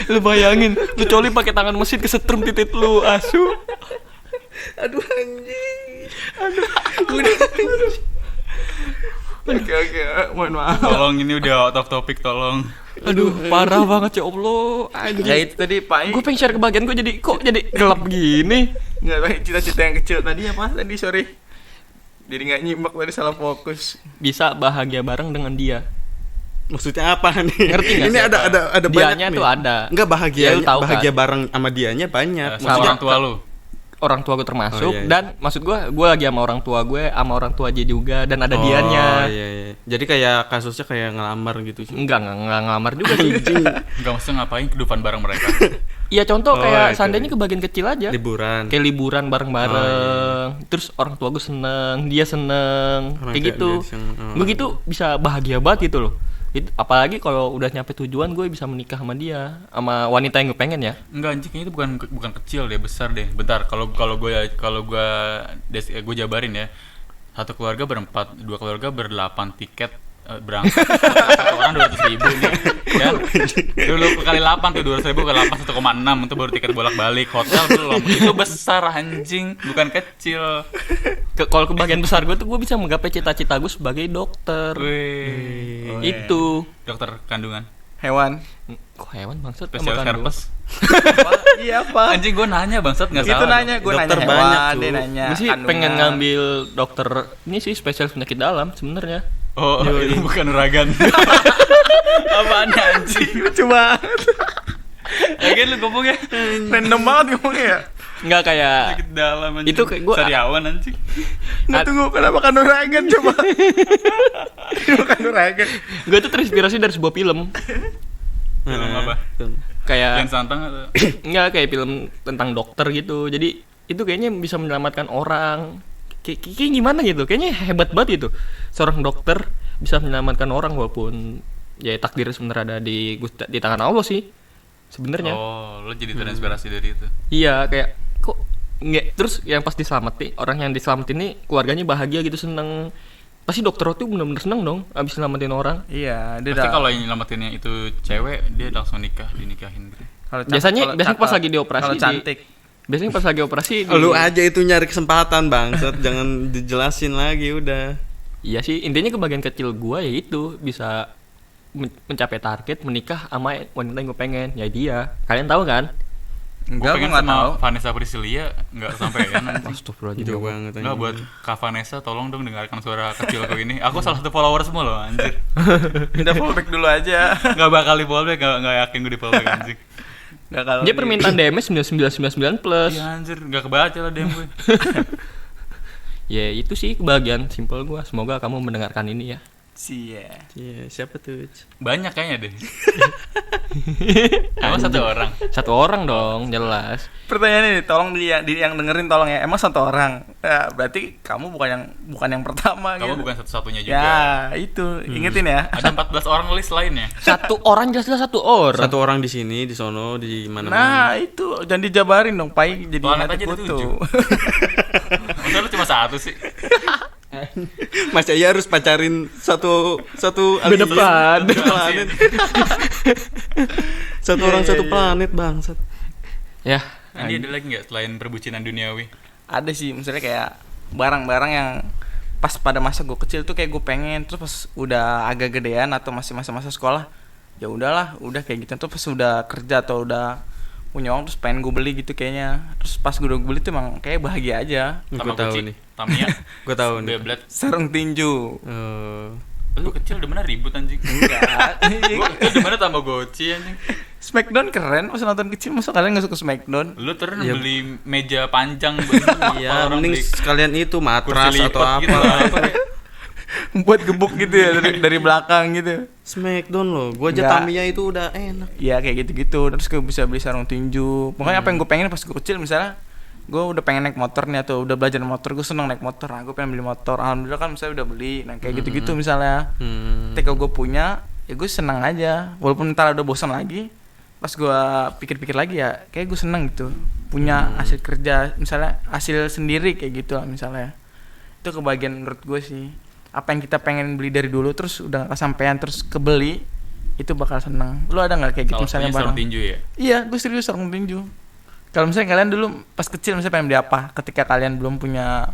lu bayangin, lu coli pakai tangan mesin kesetrum titik lu, asu. Aduh anjing. Oke, mohon maaf. Tolong ini udah out of topic tolong. Aduh, parah banget ya Allah. Anjing. Ya itu tadi Pak. Gue pengen share kebahagiaan gue jadi gelap begini. Nggak tahu cita-cita yang kecil tadi apa tadi, sorry. Jadi nggak nyimak tadi, salah fokus. Bisa bahagia bareng dengan dia. Maksudnya apa nih? Ngerti nggak Ini sih ada banyak Dianya nih. tuh ada. Enggak Ya, lu tahu bahagia kan? bareng sama dianya banyak. Sama orang tua lu. Orang tua gue termasuk Oh, iya, iya. dan maksud gue lagi sama orang tua gue, sama orang tua dia juga dan ada Oh, dianya. iya. Jadi kayak kasusnya kayak ngelamar gitu. Cu. Enggak ngelamar juga sih. Enggak mesti ngapain kehidupan bareng mereka. Iya, contoh Oh, kayak itu. seandainya kebagian kecil aja. Liburan. Kayak liburan bareng-bareng. Oh, Terus orang tua gue seneng, dia seneng, Orang kayak tua gitu. dia seneng. Oh, Begitu bisa bahagia banget gitu loh. Apalagi kalau udah nyampe tujuan gue bisa menikah sama dia, sama wanita yang gue pengen ya. Enggak anjing, kayaknya itu bukan kecil deh, besar deh. Bentar, kalau gue jabarin ya. Satu keluarga berempat, 2 keluarga ber-8 tiket berangkat. Satu orang 200.000 nih. Ya. Dulu kali 8 tuh 200.000 kali 8 1,6 itu baru tiket bolak-balik, hotel belum. Itu besar anjing, bukan kecil. Kalau kebagian besar gue tuh gue bisa menggapai cita-cita gue sebagai dokter. Wih. Itu Dokter kandungan. Hewan. kok hewan bangsat sama Spesialis kandung. herpes. Iya apa? Anjing gue nanya bangsat enggak Itu salah. nanya, gue nanya Dokter hewan, banyak, dia cu. nanya Gue sih kandungan. pengen ngambil dokter ini sih spesialis penyakit dalam sebenarnya. Oh, itu bukan uragan. Apaan anjing? Coba Lagian lu ngomongnya random banget ngomongnya ya. Enggak kayak sakit dalam anjing. Itu kayak gua- Sariawan anjing. Nggak, tunggu, kenapa kandungan coba? Kenapa kandungan? gue tuh terinspirasi dari sebuah film. Film apa? Kayak Yang santang atau enggak kayak film tentang dokter gitu. Jadi itu kayaknya bisa menyelamatkan orang. Kayak gimana gitu, kayaknya hebat banget gitu seorang dokter bisa menyelamatkan orang walaupun ya takdir sebenarnya ada di tangan Allah sih sebenarnya. Oh, lo jadi terinspirasi dari itu. Iya, kayak kok nggak, terus yang pas diselamatin, orang yang diselamatin ini keluarganya bahagia gitu, seneng. Pasti dokter itu bener-bener seneng dong abis selamatin orang. Iya, dia Pasti udah. kalau yang nyelamatinnya itu cewek, dia langsung dinikahin gitu. Biasanya pas lagi dioperasi kalau cantik. biasanya pas lagi operasi Lu aja itu nyari kesempatan bangsat, jangan dijelasin lagi udah. Iya sih, intinya kebagian kecil gua ya itu bisa mencapai target menikah sama wanita yang gue pengen, ya dia. Kalian tahu kan? Enggak, Gue pengen gua nggak tahu. sama Vanessa Priscilia nggak sampean anjing. Astagfirullahaladzim. Jauh banget Nggak, anjing. buat Kak Vanessa tolong dong dengarkan suara kecilku ini. Aku salah satu followers semua loh anjir. Minta fallback dulu aja. Nggak bakal di fallback, nggak yakin gue di fallback anjing. Enggak kalau Dia permintaan DM-nya 9999 plus. Iya anjir, nggak kebaca lah DM gue. Ya itu sih kebahagiaan simpel gua. Semoga kamu mendengarkan ini ya. Cie. Iya, siapa tuh? Banyak kayaknya deh. Emang satu orang? Satu orang dong, jelas. Pertanyaannya nih, tolong yang dengerin tolong ya. Emang satu orang? Ya, berarti kamu bukan yang pertama Kamu gitu. bukan satu-satunya juga. Ya, itu. Ingetin ya. Ada 14 orang list lainnya. Satu orang jelas-jelas satu orang. Satu orang di sini, di sono, di Nah, mana-mana. itu jangan dijabarin dong, Pai jadi Planet hati aja ada kutu. 7. Masa lu cuma satu sih? Mas Jaya harus pacarin satu Beda planet. Beda planet. Satu orang satu planet bangsat. Ya, Andi ada lagi nggak selain perbucinan duniawi? Ada sih, misalnya kayak barang-barang yang pas pada masa gue kecil tuh kayak gue pengen, terus pas udah agak gedean atau masih masa-masa sekolah, ya udahlah, udah kayak gitu. Terus pas udah kerja atau udah punya uang terus pengen gue beli gitu kayaknya. Terus pas gue udah beli tuh emang kayak bahagia aja. Gue tahu Tamagotchi, nih. Tamiya, Gue tahu nih. Beyblade. Sarung tinju. Lu kecil udah mana ribut anjing? Enggak. Gua udah mana Tamagotchi anjing? Smackdown keren pas nonton kecil, masa kalian gak suka Smackdown? Lu terus Iya. beli meja panjang bener. Iya, mending sekalian itu matras kursi atau lipat apa. gitu lah. Apa kayak- Buat gebuk gitu ya dari belakang gitu. Smackdown loh. Gua aja Enggak. Tamiya itu udah enak. Ya kayak gitu-gitu. Terus gue bisa beli sarung tinju. Pokoknya apa yang gue pengen pas gue kecil, misalnya gue udah pengen naik motor nih atau udah belajar motor, gue seneng naik motor. Nah, gue pengen beli motor. Alhamdulillah kan misalnya udah beli. Nah, kayak gitu-gitu misalnya. Ketika gue punya, ya gue seneng aja. Walaupun ntar udah bosan lagi, pas gue pikir-pikir lagi ya, kayak gue seneng gitu. Punya hasil kerja, misalnya hasil sendiri kayak gitu lah misalnya. Itu kebahagiaan menurut gue sih. Apa yang kita pengen beli dari dulu terus udah gak kesampean terus kebeli, itu bakal seneng. Lu ada nggak kayak gitu Salah misalnya satunya sarung barang? tinju ya. Iya, gue serius sarung tinju. Kalau misalnya kalian dulu pas kecil misalnya pengen beli apa, ketika kalian belum punya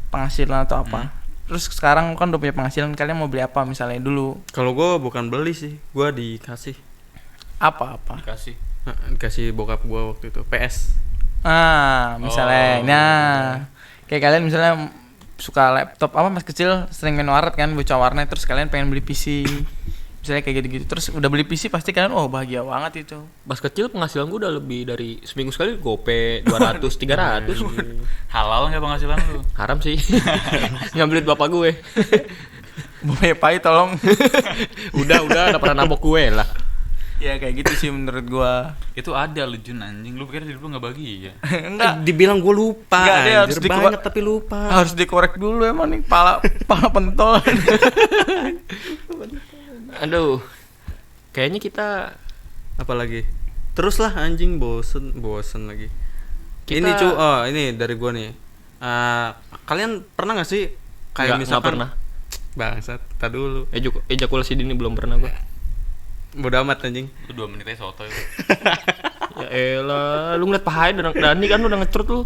penghasilan atau apa, terus sekarang kan udah punya penghasilan, kalian mau beli apa misalnya dulu? Kalau gua bukan beli sih, gua dikasih. Apa? Dikasih. Dikasih bokap gua waktu itu PS. Misalnya, Oh. nah, kayak kalian misalnya suka laptop apa pas kecil sering main warnet kan, bocah warnet, terus kalian pengen beli PC, misalnya kayak gitu-gitu, terus udah beli PC pasti kalian bahagia banget itu. pas kecil penghasilan gua udah lebih dari seminggu sekali gope 200 300. Halal nggak penghasilan lu? Haram sih. Ngambilin bapak gue. Boleh Pai tolong. udah pernah nabok gue lah. Ya kayak gitu sih menurut gua. Itu ada lu Jun anjing. Lu pikir hidup lu nggak bahagia? Enggak. Dibilang gua lupa. Enggak, dia harus Anjir, banyak tapi lupa. Harus dikorek dulu emang nih pala pentol. Aduh. Kayaknya kita Apalagi? Terus lah anjing, bosen lagi. Kita- Ini ini dari gua nih. Kalian pernah gak sih kayak nggak misalkan pernah. Bangsat, tak dulu. Ejakulasi dini belum pernah gua. Bodoh amat anjing. Itu 2 menit aja soto itu. Ya elah, lu ngeliat pahanya Dani kan udah ngecrut lu.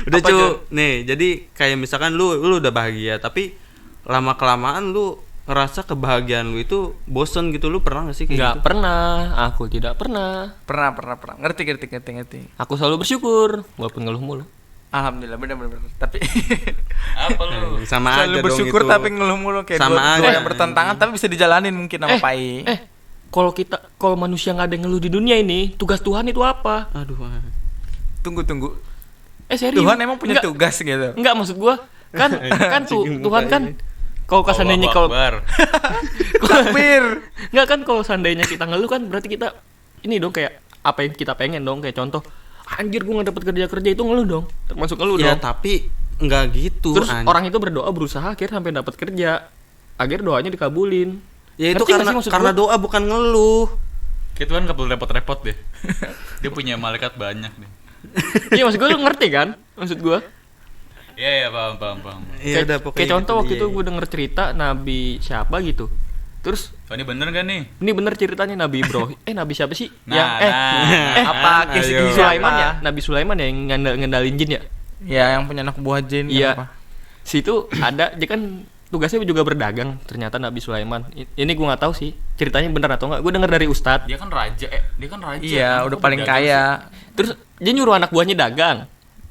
Udah Apa, cu, Jun? nih jadi kayak misalkan lu udah bahagia tapi lama kelamaan lu ngerasa kebahagiaan lu itu bosen gitu, lu pernah gak sih kayak Nggak gitu? pernah, aku tidak pernah. Pernah. Ngerti. Aku selalu bersyukur walaupun ngeluh mulu. Alhamdulillah benar. Tapi Apa lu? Sama aja selalu dong bersyukur itu. tapi ngeluh mulu kayak Sama dua aja. yang bertentangan tapi bisa dijalanin mungkin sama Pai. Kalau manusia nggak ada yang ngeluh di dunia ini, tugas Tuhan itu apa? Aduh. Tunggu. Serius? Tuhan emang punya Nggak, tugas gitu. Enggak, maksud gua kan Anjing, Tuhan kan mukanya. kalau seandainya Allahu kalau Akbar. Takbir. enggak kan kalau seandainya kita ngeluh kan berarti kita ini dong kayak apa yang kita pengen dong, kayak contoh anjir gue nggak dapat kerja itu ngeluh dong, termasuk ngeluh Ya dong. tapi nggak gitu. Terus orang itu berdoa berusaha akhirnya sampai dapat kerja, akhirnya doanya dikabulin. Ya itu Ngerti nggak karena sih maksud karena gua? doa bukan ngeluh. Kayak Tuhan gak perlu repot-repot deh. Dia punya malaikat banyak deh. Iya maksud gue lu ngerti kan maksud gue. Iya paham. Ya udah Kayak contoh waktu itu iya. gue denger cerita Nabi siapa gitu. Terus Oh ini bener gak nih? ini bener ceritanya Nabi Ibrahim. Nabi siapa sih? Nah, apa Ayo. Nabi Sulaiman ya? Nabi Sulaiman ya yang ngendalin jin ya? Ya yang punya anak buah jin. Iya. Apa? Situ ada dia kan tugasnya juga berdagang ternyata Nabi Sulaiman. Ini gue nggak tahu sih ceritanya bener atau nggak. Gue denger dari Ustadz. dia kan raja. Dia kan raja. Iya, Kenapa udah kok paling berdagang kaya. Terus dia nyuruh anak buahnya dagang.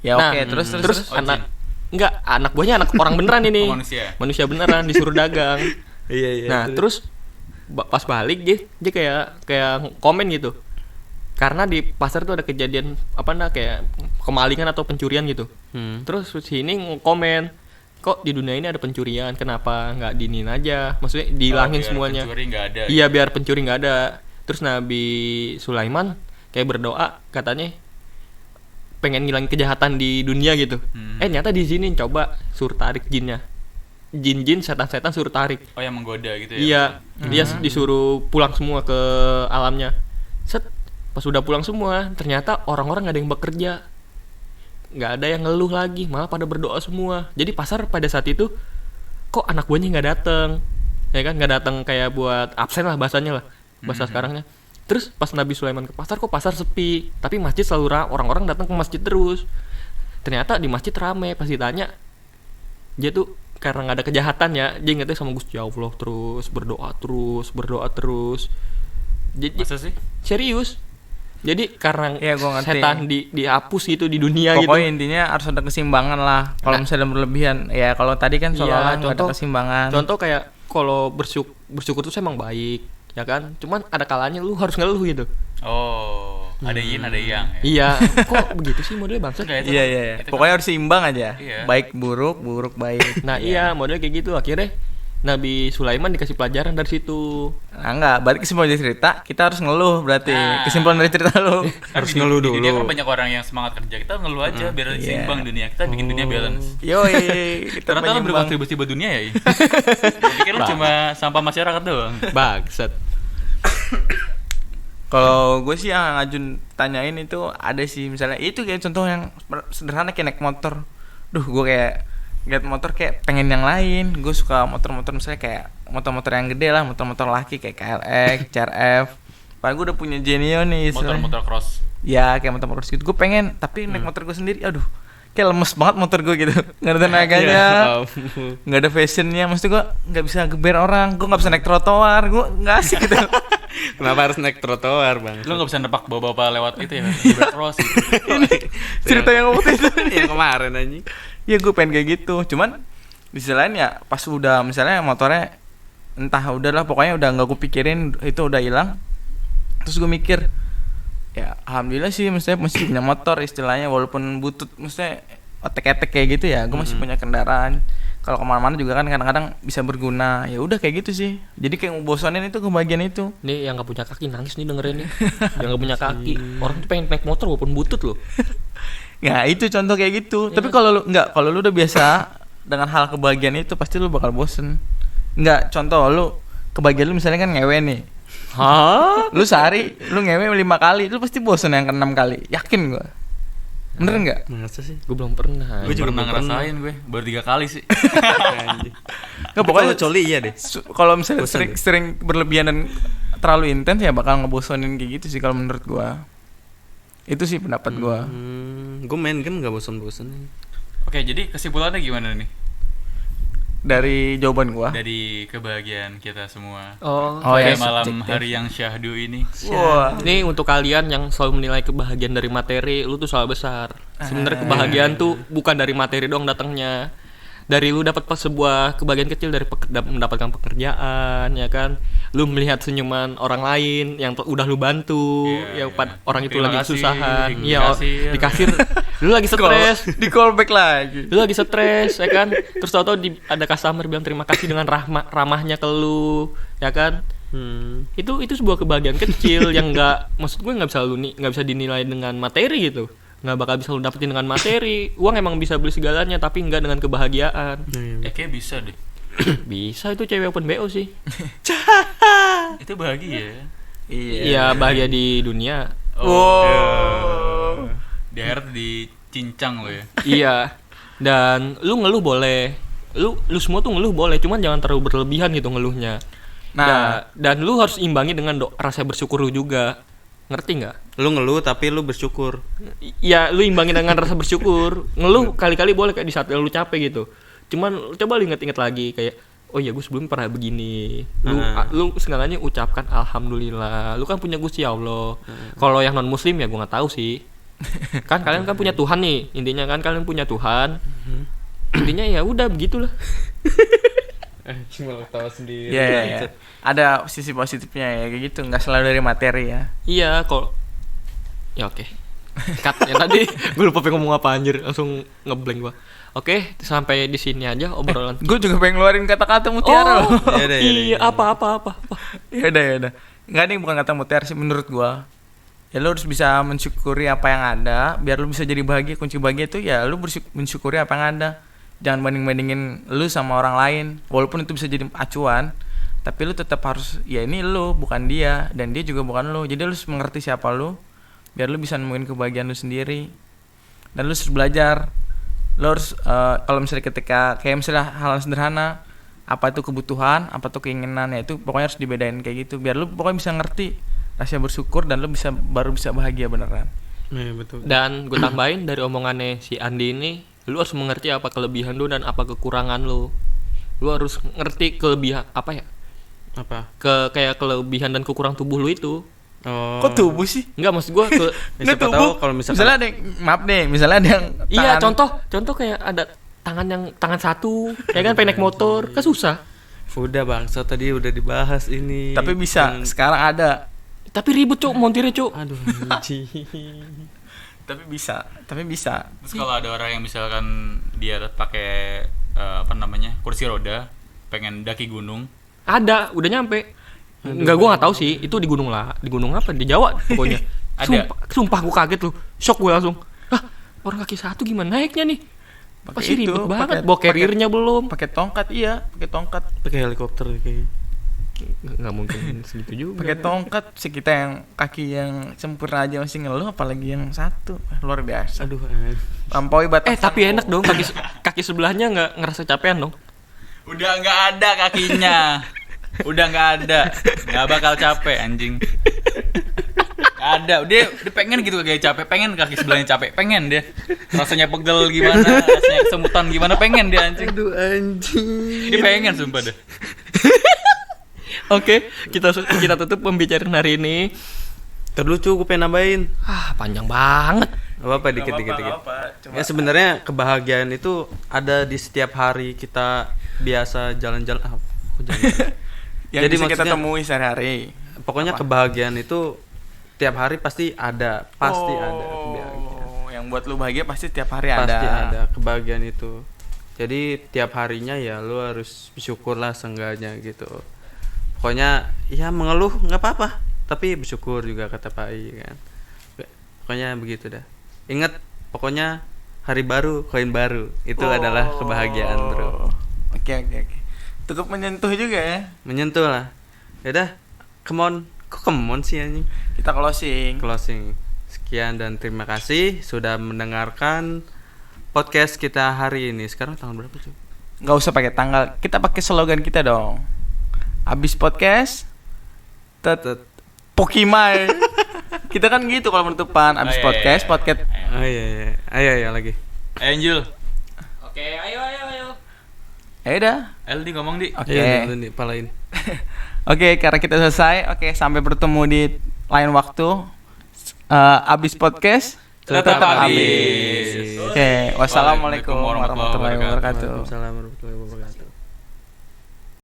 Ya Nah, oke, terus. Oh, anak jin. enggak anak buahnya anak orang beneran ini. Oh, manusia. Manusia beneran disuruh dagang. Iya. Nah, terus pas balik dia kayak komen gitu. Karena di pasar tuh ada kejadian kayak kemalingan atau pencurian gitu. Terus sini komen, kok di dunia ini ada pencurian, kenapa nggak dinin aja? Maksudnya dihilangin biar semuanya. pencuri nggak ada. Iya, biar pencuri nggak ada. Terus Nabi Sulaiman kayak berdoa katanya pengen ngilangin kejahatan di dunia gitu. Ternyata di sini coba suruh tarik jinnya. Jin-jin, setan-setan suruh tarik. Oh yang menggoda gitu ya? Iya, dia disuruh pulang semua ke alamnya. Pas udah pulang semua, ternyata orang-orang nggak ada yang bekerja, nggak ada yang ngeluh lagi, malah pada berdoa semua. Jadi pasar pada saat itu, kok anak buahnya nggak datang, ya kan? Nggak datang kayak buat absen lah bahasanya lah, bahasa sekarangnya. Terus pas Nabi Sulaiman ke pasar, kok pasar sepi, tapi masjid selalu orang-orang datang ke masjid terus. Ternyata di masjid rame. Pas ditanya, dia tuh karena nggak ada kejahatan ya, dia ingetnya sama Gusti Allah terus berdoa terus. Jadi Masa sih? serius. Jadi karena Iya, gua ngerti. setan dihapus gitu di dunia Pokoknya gitu. intinya harus ada keseimbangan lah. Kalau Nah. misalnya berlebihan, ya kalau tadi kan Iya, seolah-olah nggak ada contoh- keseimbangan. Contoh kayak kalau bersyukur tuh emang baik, ya kan? Cuman ada kalanya lu harus ngeluh gitu. Oh, ada yin ada yang. Ya? Iya, kok begitu sih modelnya bangsat? Enggak, itu Iya kan- iya. itu kan- Pokoknya harus seimbang aja. Iya. Baik buruk, buruk baik. Nah, iya modelnya kayak gitu. Akhirnya Nabi Sulaiman dikasih pelajaran dari situ. Nah enggak, balik kesimpulan dari cerita, kita harus ngeluh berarti. Kesimpulan dari cerita lu. Kan Harus di- ngeluh di dunia dulu. kan banyak orang yang semangat kerja. Kita ngeluh aja biar Iya. seimbang dunia. Kita bikin dunia balance. Yoi, kita Ternyata lo penyeimbang. berkontribusi buat dunia ya. Pikir lu cuma sampah masyarakat doang. Bangsat. Kalau gue sih yang Ajun tanyain itu ada sih, misalnya itu kayak contoh yang sederhana kayak naik motor. Duh, gue kayak lihat motor kayak pengen yang lain. Gue suka motor-motor misalnya kayak motor-motor yang gede lah, motor-motor laki kayak KLX, CRF. Padahal gue udah punya Genio nih istilahnya. Motor-motor cross. Ya kayak motor-motor gitu. Gue pengen, tapi naik motor gue sendiri, aduh, kayak lemes banget motor gue gitu. Nggak ada tenaganya, nggak ada fashionnya. Maksud gue nggak bisa geber orang. Gue nggak bisa naik trotoar. Gue nggak asik gitu. Kenapa harus naik trotoar, Bang? Lu gak bisa nepak bawa-bawa lewat itu ya, zebra cross gitu. Cerita yang waktu itu. Yang kemarin anjing. Ya gue pengen kayak gitu. Cuman di sisi lain ya pas udah misalnya motornya entah udahlah pokoknya udah nggak gue pikirin itu udah hilang. Terus gue mikir ya alhamdulillah sih maksudnya masih punya motor istilahnya walaupun butut maksudnya otek-etek kayak gitu ya gue masih punya kendaraan. Kalau kemana-mana juga kan kadang-kadang bisa berguna. Ya udah kayak gitu sih. Jadi kayak ngebosonin itu kebagian itu. Nih yang nggak punya kaki nangis nih dengerin nih. Yang nggak punya kaki, orang tuh pengen naik motor walaupun butut loh. Ya itu contoh kayak gitu. Tapi kalau lu nggak, kalau lu udah biasa dengan hal kebahagiaan itu pasti lu bakal bosen. Nggak, contoh lu kebahagiaan lu misalnya kan ngewe nih. Hah? Lu sehari lu ngewe 5 kali, lu pasti bosen yang ke-6 kali. Yakin gua. Bener nggak? Masa sih? Gue belum pernah. Gue juga belum pernah ngerasain gue, baru 3 kali sih. Anjing. Nggak, Pokoknya pokoknya coli iya deh. kalau misalnya Bosen deh. sering berlebihan dan terlalu intens ya bakal ngebosonin kayak gitu sih kalau menurut gua. Itu sih pendapat gua. Gue main game gak bosan-bosan. Oke, jadi kesimpulannya gimana nih? Dari jawaban gua. Dari kebahagiaan kita semua. Oh, Oh, Pada ya, malam subjektif. hari yang syahdu ini. Wah. ini untuk kalian yang selalu menilai kebahagiaan dari materi, lu tuh salah besar. Sebenarnya kebahagiaan tuh bukan dari materi doang datangnya. Dari lu dapat sebuah kebahagiaan kecil dari mendapatkan pekerjaan, ya kan? Lu melihat senyuman orang lain yang udah lu bantu, Iya, ya iya. orang itu Terima lagi kasih, kesusahan. di Iya, kasir. di kasir. Lu lagi stres. Di callback lagi. Lu lagi stres, ya kan? Terus tau-tau ada customer bilang terima kasih dengan ramahnya ke lu, ya kan? Itu sebuah kebahagiaan kecil yang nggak, maksud gue nggak bisa dinilai dengan materi gitu. nggak bakal bisa lu dapetin dengan materi. Uang emang bisa beli segalanya, tapi nggak dengan kebahagiaan. Kayak bisa deh. Bisa itu cewek open BO sih. Itu bahagia. Iya, bahagia di dunia. Oh. Di akhirat dicincang lo ya. Iya. Dan lu ngeluh boleh. Lu semua tuh ngeluh boleh, cuman jangan terlalu berlebihan gitu ngeluhnya. Nah, Dan lu harus imbangi dengan rasa bersyukur lu juga. Ngerti nggak? Lu ngeluh tapi lu bersyukur. Iya, lu imbangi dengan rasa bersyukur. Ngeluh kali-kali boleh kayak di saat lu capek gitu. Cuman coba lu inget-inget lagi kayak, oh iya gue sebelum pernah begini. Lu seenggaknya ucapkan alhamdulillah. Lu kan punya Gusti Allah. Kalau yang non muslim ya gue nggak tahu sih. Kan kalian kan punya Tuhan nih. Intinya kan kalian punya Tuhan. Intinya ya udah begitulah. Cuma lu tahu sendiri. Iya. Ada sisi positifnya ya kayak gitu, nggak selalu dari materi ya. Iya, kalau ya oke. Cut yang tadi gue lupa pengen ngomong apa anjir, langsung ngeblank gua. Oke, sampai di sini aja obrolan. Gue juga pengen ngeluarin kata-kata mutiara loh. Iya, apa. Ya udah. Enggak nih, bukan kata mutiara sih menurut gua. Ya lu harus bisa mensyukuri apa yang ada, biar lu bisa jadi bahagia. Kunci bahagia itu ya lu mensyukuri apa yang ada. Jangan banding-bandingin lu sama orang lain. Walaupun itu bisa jadi acuan, tapi lu tetap harus, ya ini lu, bukan dia, dan dia juga bukan lu. Jadi lu harus mengerti siapa lu, biar lu bisa nemuin kebahagiaan lu sendiri. Dan lu harus belajar. Lu harus kalau misalnya ketika kayak misalnya hal sederhana, apa itu kebutuhan, apa itu keinginan, ya itu pokoknya harus dibedain kayak gitu, biar lu pokoknya bisa ngerti rasa bersyukur dan lu baru bisa bahagia beneran. Iya, betul. Dan gue tambahin dari omongannya si Andi ini, lu harus mengerti apa kelebihan lu dan apa kekurangan lu. Lu harus ngerti kelebihan apa ya? Apa? Kayak kelebihan dan kekurangan tubuh lu itu. Oh. Kok tubuh sih? Enggak, maksud gue Ya, siapa tahu kalau misalkan misalnya ada yang, maaf deh, misalnya ada yang iya, tangan- contoh kayak ada tangan satu, ya kan pengen naik motor, kan susah. udah bangsa tadi udah dibahas ini. tapi bisa sekarang ada. Tapi ribet cuk, montirnya cuk. Aduh, anjing. Tapi bisa. Terus kalau ada orang yang misalkan dia pakai kursi roda, pengen daki gunung, Ada, udah nyampe. Enggak, gua nggak tahu sih, itu di gunung apa? Di Jawa pokoknya. Ada. Sumpah gua kaget loh. Shock gua langsung. Hah, orang kaki satu gimana naiknya nih? Pasti Pakai itu, ribet banget. pakai- Bawa carrier-nya belum. Pakai tongkat, iya, pakai tongkat. Pakai helikopter kayaknya. Nggak mungkin segitu juga. Pakai tongkat sih, kita yang kaki yang sempurna aja masih ngeluh, apalagi yang satu. Luar biasa. Aduh, Lampaui batas. Tapi enak dong, kaki sebelahnya nggak ngerasa capean dong. udah nggak ada kakinya, udah nggak ada, nggak bakal capek anjing. Ada, dia pengen gitu kayak capek, pengen kaki sebelahnya capek, pengen dia rasanya pegel gimana, rasanya kesemutan gimana, pengen dia anjing. aduh anjing. Dia pengen sumpah deh. Oke, kita tutup pembicaraan hari ini. Terlucu gue pengen nambahin. Panjang banget. Apa dikit. Ya sebenarnya kebahagiaan itu ada di setiap hari kita biasa jalan-jalan. Kok jalan-jalan? Yang Jadi bisa kita maksudnya- temui sehari-hari. Pokoknya kebahagiaan itu tiap hari pasti ada, ada kebahagiaan. Yang buat lu bahagia pasti tiap hari Pasti ada. ada kebahagiaan itu. Jadi tiap harinya ya lu harus bersyukur lah seenggaknya gitu. Pokoknya ya mengeluh nggak apa-apa, tapi bersyukur juga kata Pak I kan. Pokoknya begitu dah. Ingat, pokoknya hari baru, koin baru. Itu adalah kebahagiaan, bro. Oke. Cukup menyentuh juga ya. Menyentuh lah. Yaudah, come on. Kok come on sih anjing? Kita closing. Sekian dan terima kasih sudah mendengarkan podcast kita hari ini. Sekarang tanggal berapa, cuy? Nggak usah pakai tanggal. Kita pakai slogan kita dong. Abis podcast Pokimai. Kita kan gitu kalau penutupan. Abis iya, podcast, iya. podcast. Oh iya. Ayo lagi. Angel, Oke, ayo. Ya udah. LD ngomong di. Oke. Iya, nih, palain. Oke, karena kita selesai. Oke, sampai bertemu di lain waktu. Abis podcast Tetap habis. habis. Oke, wassalamualaikum Waalaikumsalam warahmatullahi wabarakatuh. Waalaikumsalam warahmatullahi wabarakatuh.